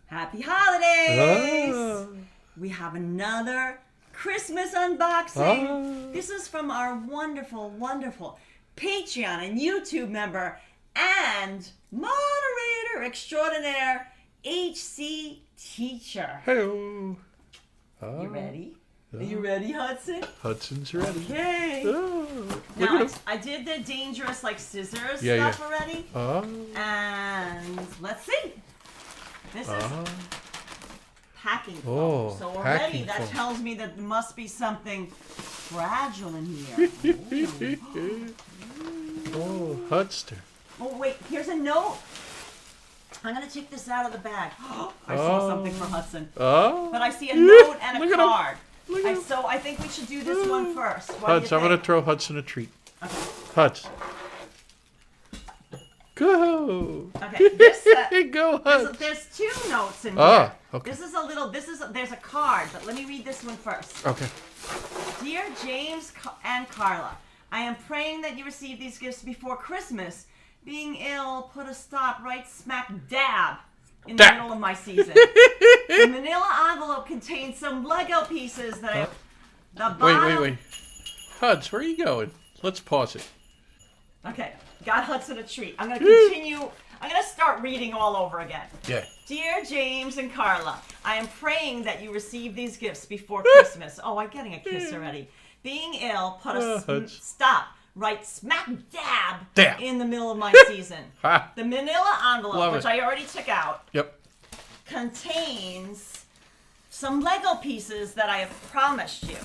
Happy holidays! We have another Christmas unboxing. This is from our wonderful, wonderful Patreon and YouTube member and moderator extraordinaire, HCTeacher. Hello. You ready? Are you ready, Hudson? Hudson's ready. Okay. Now, I did the dangerous, like, scissors stuff already. And let's see. This is packing foam. So already that tells me that there must be something fragile in here. Oh, Hudster. Oh, wait. Here's a note. I'm going to take this out of the bag. I saw something for Hudson. But I see a note and a card. So I think we should do this one first. Hudson, I'm going to throw Hudson a treat. Okay. Hudson. Go. Okay. Go, Hudson. There's two notes in here. Okay. This is a little, there's a card, but let me read this one first. Okay. Dear James and Karla, I am praying that you receive these gifts before Christmas. Being ill put a stop right smack dab in the middle of my season. The manila envelope contains some Lego pieces that I... Wait. Huds, where are you going? Let's pause it. Okay. Got Hudson a treat. I'm going to continue. I'm going to start reading all over again. Yeah. Dear James and Karla, I am praying that you receive these gifts before Christmas. Oh, I'm getting a kiss already. Being ill put a stop right smack dab in the middle of my season. The manila envelope, which I already took out, contains some Lego pieces that I have promised you.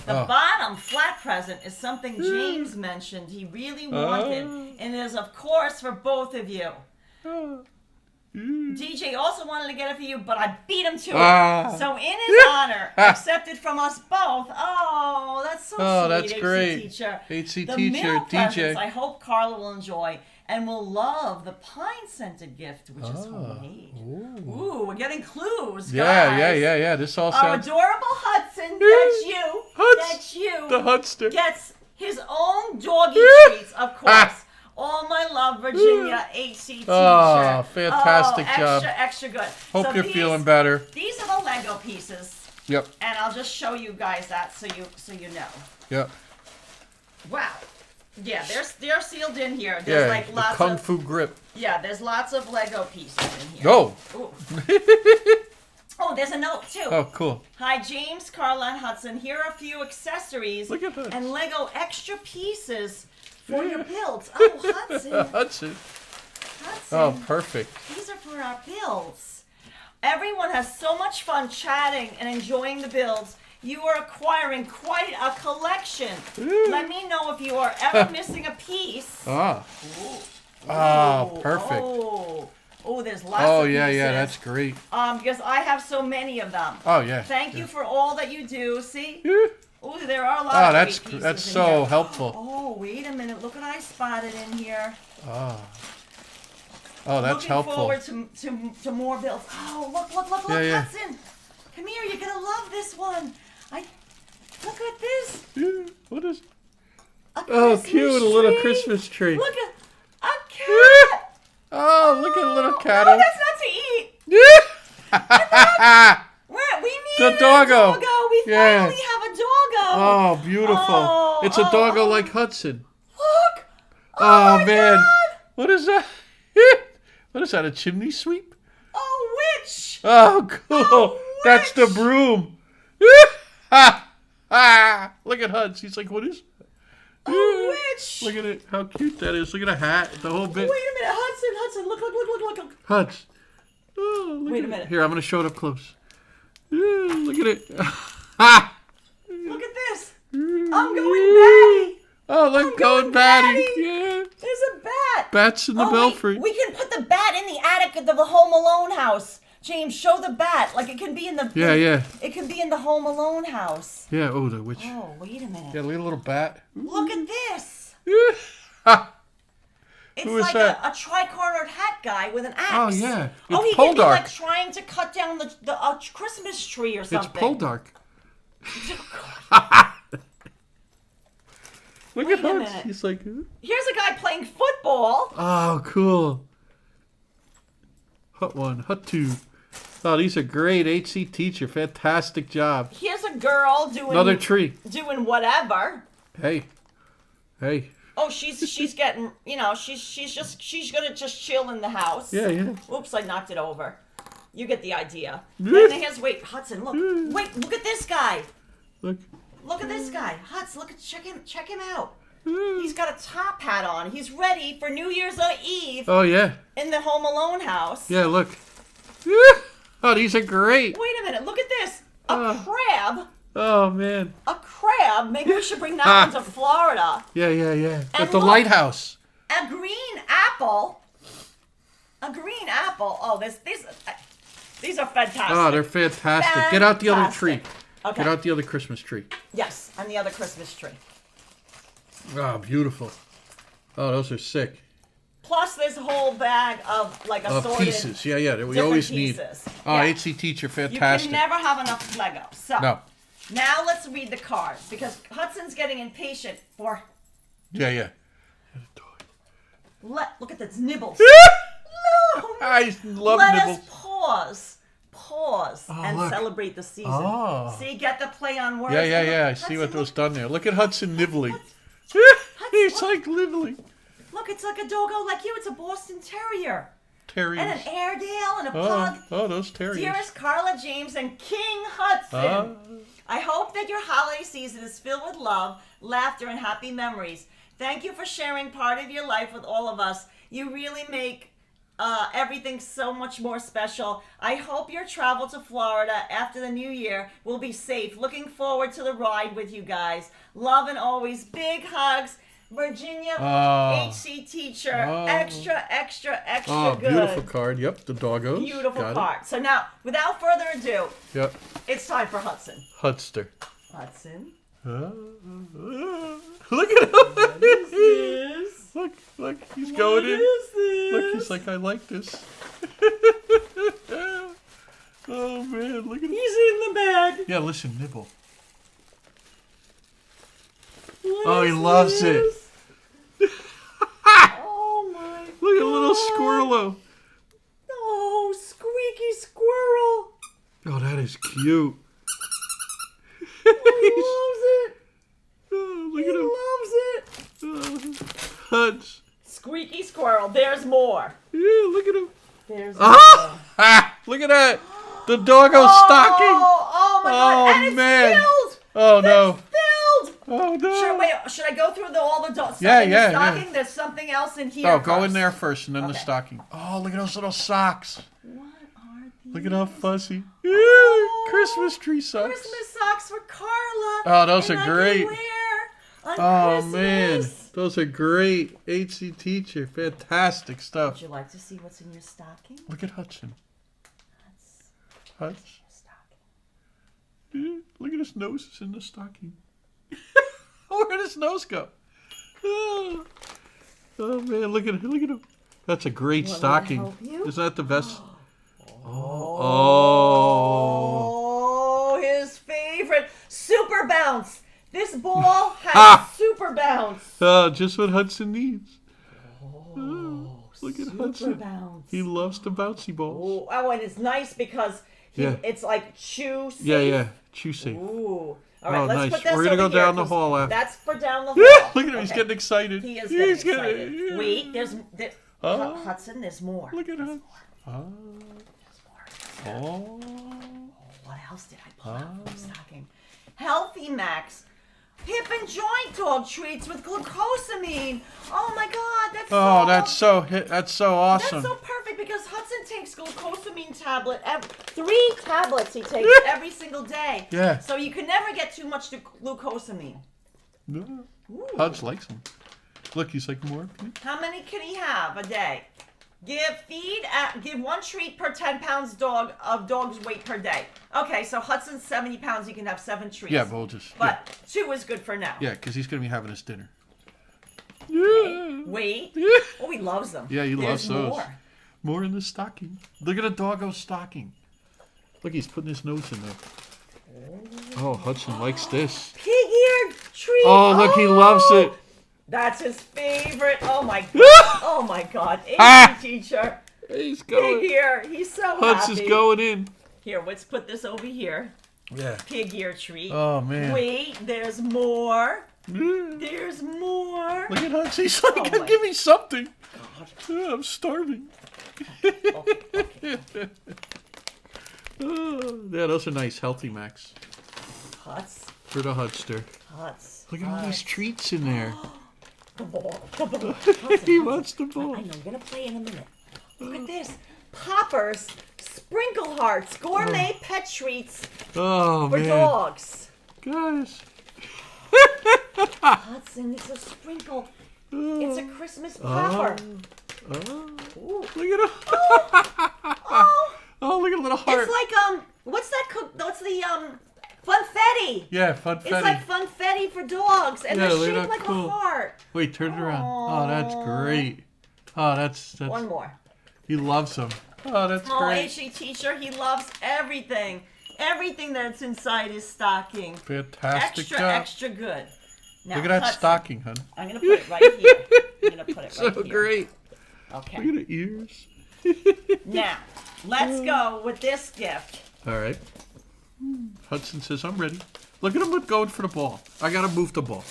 The bottom flat present is something James mentioned he really wanted, and is, of course, for both of you. DJ also wanted to get it for you, but I beat him to it. So in his honor, accepted from us both. Oh, that's so sweet, that's great. HCTeacher. HCTeacher, The middle presents, DJ. I hope Karla will enjoy and will love the pine-scented gift, which is homemade. Ooh, we're getting clues, guys. Yeah. This all Our sounds... adorable Hudson, that's you. That's you. The Hudster. Gets his own doggy treats, of course. All my love, Virginia, HCTeacher. Oh, fantastic job. Extra good. Hope you're feeling better. These are the Lego pieces. Yep. And I'll just show you guys that so you know. Yep. Wow. Yeah, they're sealed in here. There's like lots the Kung Fu grip. Yeah, there's lots of Lego pieces in here. Oh. Oh, there's a note too. Oh, cool. Hi, James, Karla, and Hudson. Here are a few accessories and Lego extra pieces for your builds. Oh, Hudson. Hudson. Oh, perfect. These are for our builds. Everyone has so much fun chatting and enjoying the builds. You are acquiring quite a collection. Let me know if you are ever missing a piece. Perfect. Oh, there's lots of pieces. Yeah, that's great. Because I have so many of them. Oh, yeah. Thank you for all that you do. See? Oh, there are a lot of great pieces that's so here. helpful. Oh, wait a minute. Look what I spotted in here. Oh, that's helpful. Looking forward to more builds. Oh, look, Hudson. Come here. You're going to love this one. Look at this. What is... Oh, cute. A little Christmas tree. Look at a cat. Oh, look at a little cat. No, that's not to eat. We need the doggo. We finally have a doggo. Oh, beautiful. It's a doggo like Hudson. Look. Oh my man. God. What is that? What is that, a chimney sweep? Oh, witch. Oh, cool. That's the broom. Look at Hudson. He's like, what is that? Oh, witch. Look at it. How cute that is. Look at the hat. The whole bit. Wait a minute. Hudson. Look. Hudson. Oh, look Wait a minute. Here, I'm going to show it up close. Look at it. Look at this. I'm going batty. Oh, look, going batty. Yeah. There's a bat. Bats in the belfry. We can put the bat in the attic of the Home Alone house. James, show the bat. Like it can be in the... It can be in the Home Alone house. Yeah, oh, the witch. Oh, wait a minute. Yeah, look at a little bat. Look at this. It's Who is like that? a tri-cornered hat guy with an axe. Oh, yeah. He could be like trying to cut down the Christmas tree or something. It's Poldark. Look at Hudson. He's like... Here's a guy playing football. Oh, cool. Hut 1, Hut 2. Oh, these are great. HCTeacher, fantastic job. Here's a girl doing Another tree. Doing whatever. Hey. Oh, she's getting, you know, she's gonna just chill in the house. Yeah. Oops, I knocked it over. You get the idea. Then here's Hudson. Look, look at this guy. Look at this guy, Hudson. Check him out. He's got a top hat on. He's ready for New Year's Eve. Oh yeah. In the Home Alone house. Yeah, look. Oh, these are great. Wait a minute. Look at this. A crab. Oh man. A crab. Maybe we should bring that one to Florida. Yeah. At the look, lighthouse. A green apple. A green apple. Oh, these are fantastic. Oh, they're fantastic. Get out the other tree. Okay. Get out the other Christmas tree. Yes, and the other Christmas tree. Oh, beautiful. Oh, those are sick. Plus, there's a whole bag of like assorted pieces. Yeah. We always need. Oh, yeah. HCTeacher, fantastic. You can never have enough Lego. So no. Now let's read the cards because Hudson's getting impatient for. Yeah. Look at this nibbles. No. I love Let nibbles. us pause, and look. celebrate the season. Oh. See, get the play on words. Yeah. I see what was done there. Look at Hudson nibbling. He's like nibbling. Look, it's like a doggo like you. It's a Boston Terrier. Terriers. And an Airedale and a pug. Oh, those terriers. Dearest Karla, James, and King Hudson, I hope that your holiday season is filled with love, laughter, and happy memories. Thank you for sharing part of your life with all of us. You really make everything so much more special. I hope your travel to Florida after the new year will be safe. Looking forward to the ride with you guys. Love and always. Big hugs. Virginia, HCTeacher, extra good. Beautiful card. Yep, the doggos. Beautiful card. So now, without further ado, yep, it's time for Hudson. Hudster. Hudson. Look at him. What is this? Look, he's going in. What is this? Look, he's like, I like this. Oh man, look at him. He's in the bag. Yeah, listen, nibble. What he loves it. Oh my God. Look at little squirrelo. Oh, squeaky squirrel. Oh, that is cute. He loves it. Oh, look at him. He loves it. Huds. Squeaky squirrel. There's more. Yeah, look at him. There's more. Look at that. The doggo stocking. Oh my God. And it's filled. Oh no. It's filled. Oh no. Should I go through all the stuff in the stocking? Yeah. There's something else in here. Oh, go in there first and then the stocking. Oh, look at those little socks. What are these? Look at how fuzzy. Oh, Christmas tree socks. Christmas socks for Karla. Oh, those are I great. Can wear on Christmas. Man, those are great. HCTeacher, fantastic stuff. Would you like to see what's in your stocking? Look at Hudson. Hudson. Look at his nose. It's in the stocking. Where did his nose go? Oh man, look at him. That's a great stocking. Isn't that the best? Oh, his favorite. Super bounce. This ball has super bounce. Just what Hudson needs. Look at Hudson. Bounce. He loves the bouncy balls. Oh, and it's nice because it's like chew safe. Yeah. Chew safe. Ooh. All right, let's nice. put this We're going to go over here, down the hall after. That's for down the hall. Look at him. He's getting excited. He is getting excited. Yeah. Wait, there's Hudson, there's more. Look at him. There's more. What else did I pull out from the stocking? Healthy Max. Hip and joint dog treats with glucosamine. Oh my God, that's so awesome. That's so perfect because Hudson takes glucosamine tablet. 3 tablets he takes every single day. Yeah. So you can never get too much glucosamine. No. Huds likes them. Look, he's like more. How many can he have a day? Give 1 treat per 10 pounds of dog's weight per day. Okay, so Hudson's 70 pounds. He can have 7 treats. Yeah, but we'll just. But 2 is good for now. Yeah, because he's gonna be having his dinner. Wait. Oh, he loves them. Yeah, he loves those. More. More in the stocking. Look at a doggo's stocking. Look, he's putting his nose in there. Oh, Hudson likes this. Pig-eared treat. Oh, look, he loves it. That's his favorite. Oh my God. Oh my God. HCTeacher. He's going. Pig ear. He's so Hudson's happy. going in. Here, let's put this over here. Yeah. Pig ear treat. Oh, man. Wait, there's more. There's more. Look at Hudson. He's like, give me something. God. I'm starving. Okay. Oh, yeah, those are nice, healthy Macs. Huts. For the Hudster. Huts. Look at all these treats in there. The ball. The ball. He wants the ball. I know, we're going to play in a minute. Look at this. Poppers, Sprinkle Hearts, gourmet pet treats Oh, for man. dogs. Guys. Hudson, it's a sprinkle. It's a Christmas popper. Look at him. Oh, Oh, look at a little heart. it's like, what's that what's the, funfetti. Yeah, funfetti. It's like funfetti for dogs, and Yeah, they're look at shaped that, like cool. a heart. Wait, turn it around. Oh, that's great. Oh, that's One more. He loves them. Oh, that's Oh, great. HCTeacher, he loves everything. Everything that's inside his stocking. Fantastic Extra, job. extra good. Now, Look at that Hudson, stocking, hun. I'm going to put it right here. I'm going to put it So right here. great. Okay. Look at the ears. Now, let's go with this gift. All right. Hudson says, I'm ready. Look at him going for the ball. I got to move the ball.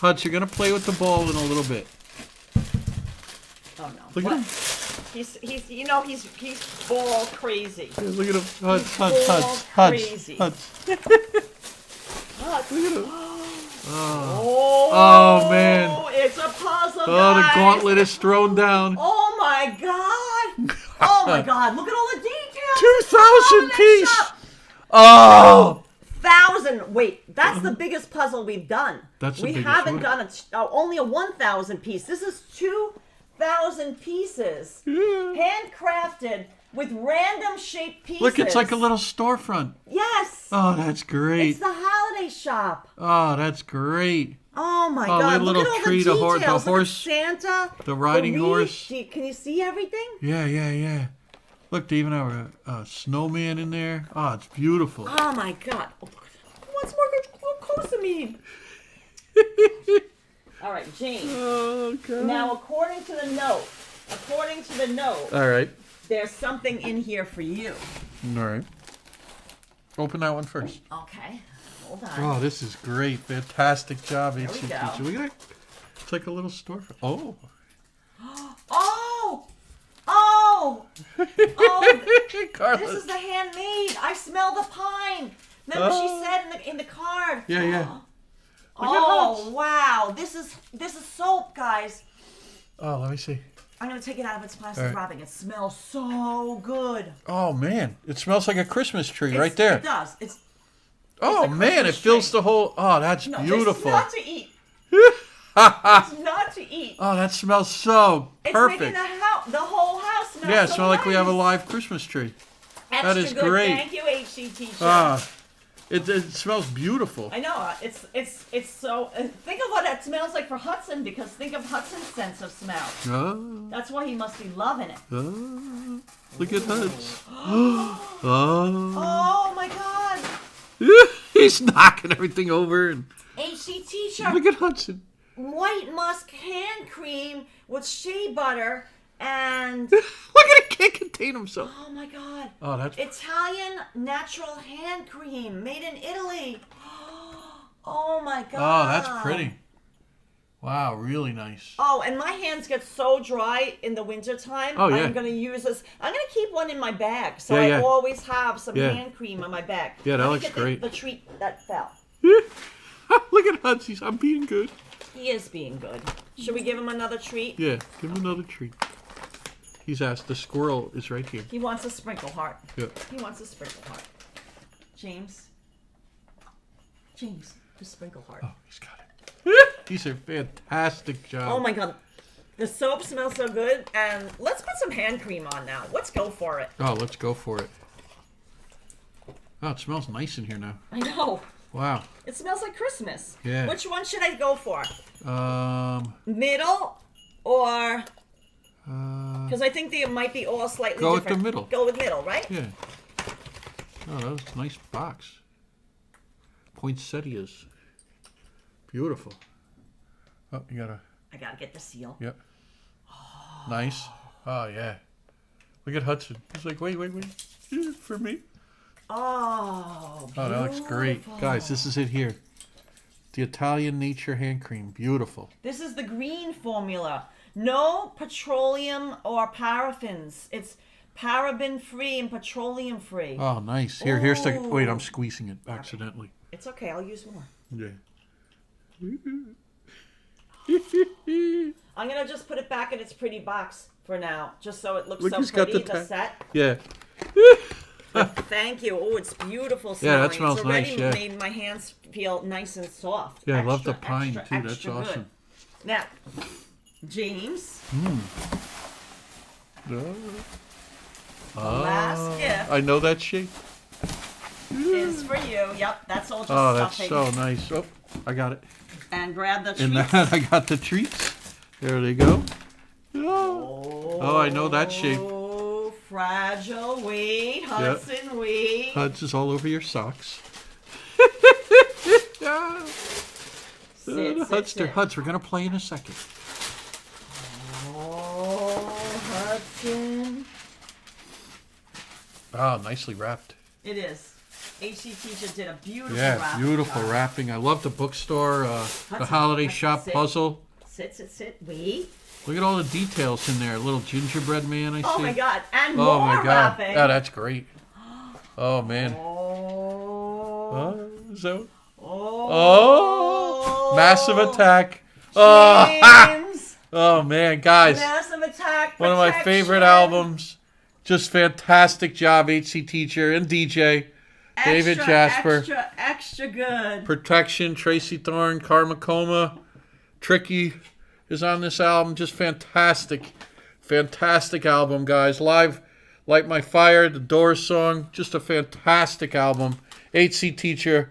Hudson, you're going to play with the ball in a little bit. Oh, no. Look What? at him. He's ball crazy. Yeah, look at him. Huds. Crazy. Huds. Look Look at him. Oh, man. It's a puzzle, Oh, the guys. gauntlet is thrown down. Oh, my God. Oh, my God. Look at all the details. 2,000 piece. Shop. Oh. 1,000. Wait, that's the biggest puzzle we've done. That's the we biggest haven't one. done only a 1,000 piece. This is 2,000 pieces, Yeah. handcrafted with random shaped pieces. Look, it's like a little storefront. Yes. Oh, that's great. It's the holiday shop. Oh, that's great. Oh my Oh, God! little Look at all tree, the the details. horse, Look at Santa, the riding wreath. horse. Can you see everything? Yeah. Look, they even have a snowman in there. Oh, it's beautiful. Oh my God! What's more close to me? All right, James. Oh, God. Now, according to the note, All right. there's something in here for you. All right. Open that one first. Okay, hold on. Oh, this is great. Fantastic job, There we HCTeacher. go. Look at that. It's like a little storefront. Oh. Oh! Karla. This is the handmade. I smell the pine. Remember she said in the card. Yeah. Oh wow! This is soap, guys. Oh, let me see. I'm gonna take it out of its plastic All right. wrapping. It smells so good. Oh, man. It smells like a Christmas tree right there. It does. It's Oh, a man. It Christmas fills tree. the whole... Oh, that's no, beautiful. This is not to eat. It's not to eat. Oh, that smells so It's perfect. making the whole house smell. Yeah, it so smells like we have a nice. live Christmas tree. Extra that is good. great. Thank you, HCTeacher. Ah, it smells beautiful. I know it's so. Think of what it smells like for Hudson, because think of Hudson's sense of smell. Oh, That's why he must be loving it. Look at that. Oh. Oh my God! He's knocking everything over. And HCTeacher, look at Hudson. white musk hand cream with shea butter and Look at it, can't contain himself. oh my God! Oh, that's Italian natural hand cream made in Italy. Oh my God! Oh, that's pretty. Wow, really nice. Oh, and my hands get so dry in the wintertime. Oh, yeah. I'm going to use this. I'm going to keep one in my bag. So Yeah. I always have some Yeah. hand cream in my bag. Yeah, that Let me looks get great. The treat that fell. Look at Hudson. I'm being good. He is being good. Should we give him another treat? Yeah, give him another treat. He's asked. The squirrel is right here. He wants a sprinkle heart. Yeah. He wants a sprinkle heart. James, the sprinkle heart. Oh, he's got it. He's a fantastic job. Oh my God. The soap smells so good. And let's put some hand cream on now. Let's go for it. Oh, let's go for it. Oh, it smells nice in here now. I know. Wow. It smells like Christmas. Yeah. Which one should I go for? Middle or... Because I think they might be all slightly Go with different. the middle. Go with middle, right? Yeah. Oh, that was a nice box. Poinsettias. Beautiful. Oh, you gotta... I gotta get the seal. Yep. Nice. Oh, yeah. Look at Hudson. He's like, wait. For me? Oh, that looks great. Guys, this is it here. The Italian Nature Hand Cream. Beautiful. This is the green formula. No petroleum or paraffins. It's paraben-free and petroleum-free. Oh, nice. Here's the... Wait, I'm squeezing it accidentally. It's okay. I'll use more. Yeah. I'm going to just put it back in its pretty box for now, just so it looks so he's pretty, got the set. Yeah. Thank you. Oh, it's beautiful Yeah, smelling. that smells it's already nice, yeah. made my hands feel nice and soft. Yeah, I extra, love the pine, extra, too. That's awesome. Good. Now, James. Last gift. I know that shape. Is for you. Yep, that's all just Oh, that's stuffing. so nice. Oh, I got it. And grab the treats. And that, I got the treats. There they go. Oh, I know that shape. Oh, fragile. Wait, Hudson, wait. Hudson's all over your socks. Huds, we're going to play in a second. Oh, Hudson. Oh, nicely wrapped. It is. HCTeacher did a beautiful Yeah, wrapping. beautiful wrapping. I love the bookstore, the holiday shop puzzle. Sit. Wait. Look at all the details in there. A little gingerbread man, I see. Oh my God! And Oh more my God! wrapping. Oh, that's great. Oh man. Oh. So. Oh. Massive Attack. Oh. James. Oh man, guys. Massive Attack. One of my favorite albums. Just fantastic job, HCTeacher and DJ. David Jasper. Extra good. Protection, Tracy Thorn, Karma Coma. Tricky is on this album. Just fantastic. Fantastic album, guys. Live, Light My Fire, the Doors song. Just a fantastic album. HCTeacher,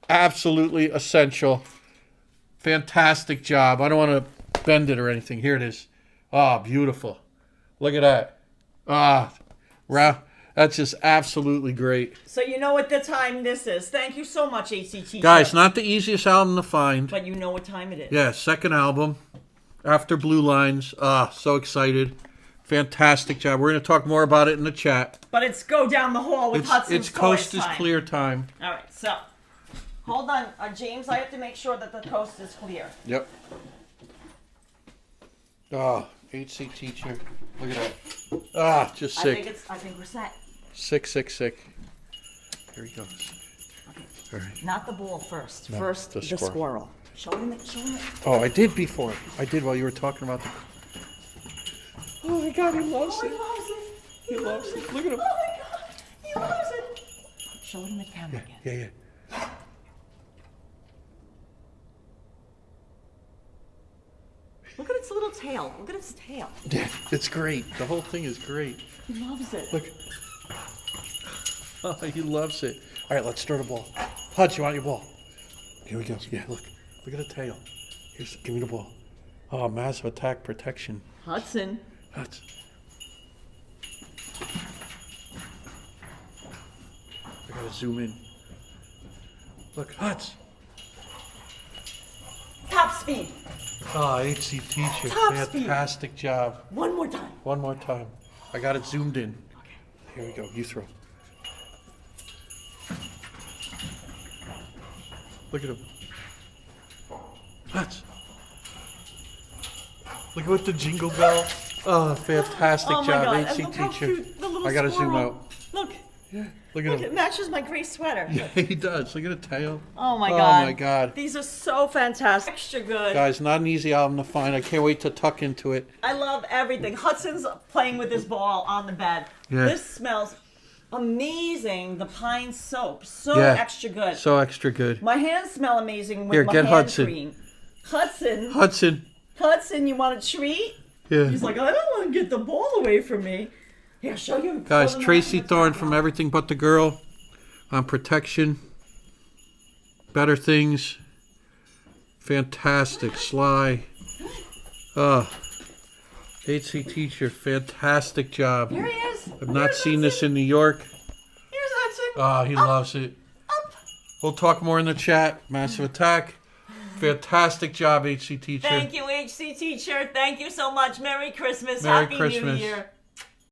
absolutely essential. Fantastic job. I don't want to bend it or anything. Here it is. Ah, beautiful. Look at that. That's just absolutely great. So you know what the time this is. Thank you so much, HCTeacher. Guys, not the easiest album to find. But you know what time it is. Yeah, second album. After Blue Lines. So excited. Fantastic job. We're going to talk more about it in the chat. But it's go down the hall with Hudson's It's coast time. is clear time. All right, so hold on. James, I have to make sure that the coast is clear. Yep. HCTeacher. Look at that. Just sick. I think we're set. Sick. Here he goes. Okay. All right. Not the ball first. No, first the squirrel. Show him it. Oh, I did before. I did while you were talking about the... Oh my God, he loves it. He loves it. Look at him. Oh my God, he loves it. Show him the camera again. Yeah. Look at its little tail. Look at its tail. Yeah, it's great. The whole thing is great. He loves it. Look. Oh, he loves it. All right, let's start a ball. Hutch, you want your ball? Here we go. Yeah, look. Look at the tail. Give me the ball. Oh, Massive Attack Protection. Hudson. Hutch. I gotta zoom in. Look, Hutch. Top speed. Oh, HCTeacher. Fantastic job. One more time. One more time. I got it zoomed in. Okay. Here we go. You throw. Look at him. Hutch. Look at the jingle bell. Oh, fantastic job, HCTeacher. I gotta zoom out. Look. Yeah. Look at him. It matches my gray sweater. Yeah, he does. Look at the tail. Oh my God. Oh my God. These are so fantastic. Extra good. Guys, not an easy album to find. I can't wait to tuck into it. I love everything. Hudson's playing with his ball on the bed. Yeah. This smells amazing. The pine soap. So extra good. So extra good. My hands smell amazing with my get hand Hudson. cream. Hudson, you want a treat? Yeah. He's like, I don't want to get the ball away from me. Here, show you. Guys, Tracy Thorn from Everything But the Girl on Protection. Better Things. Fantastic. Sly. HCTeacher. Fantastic job. Here he is. I've not seen this in New York. Here's Hudson. Oh, he loves it. We'll talk more in the chat. Massive Attack. Fantastic job, HCTeacher. Thank you, HCTeacher. Thank you so much. Merry Christmas. Merry Happy Christmas. New Year.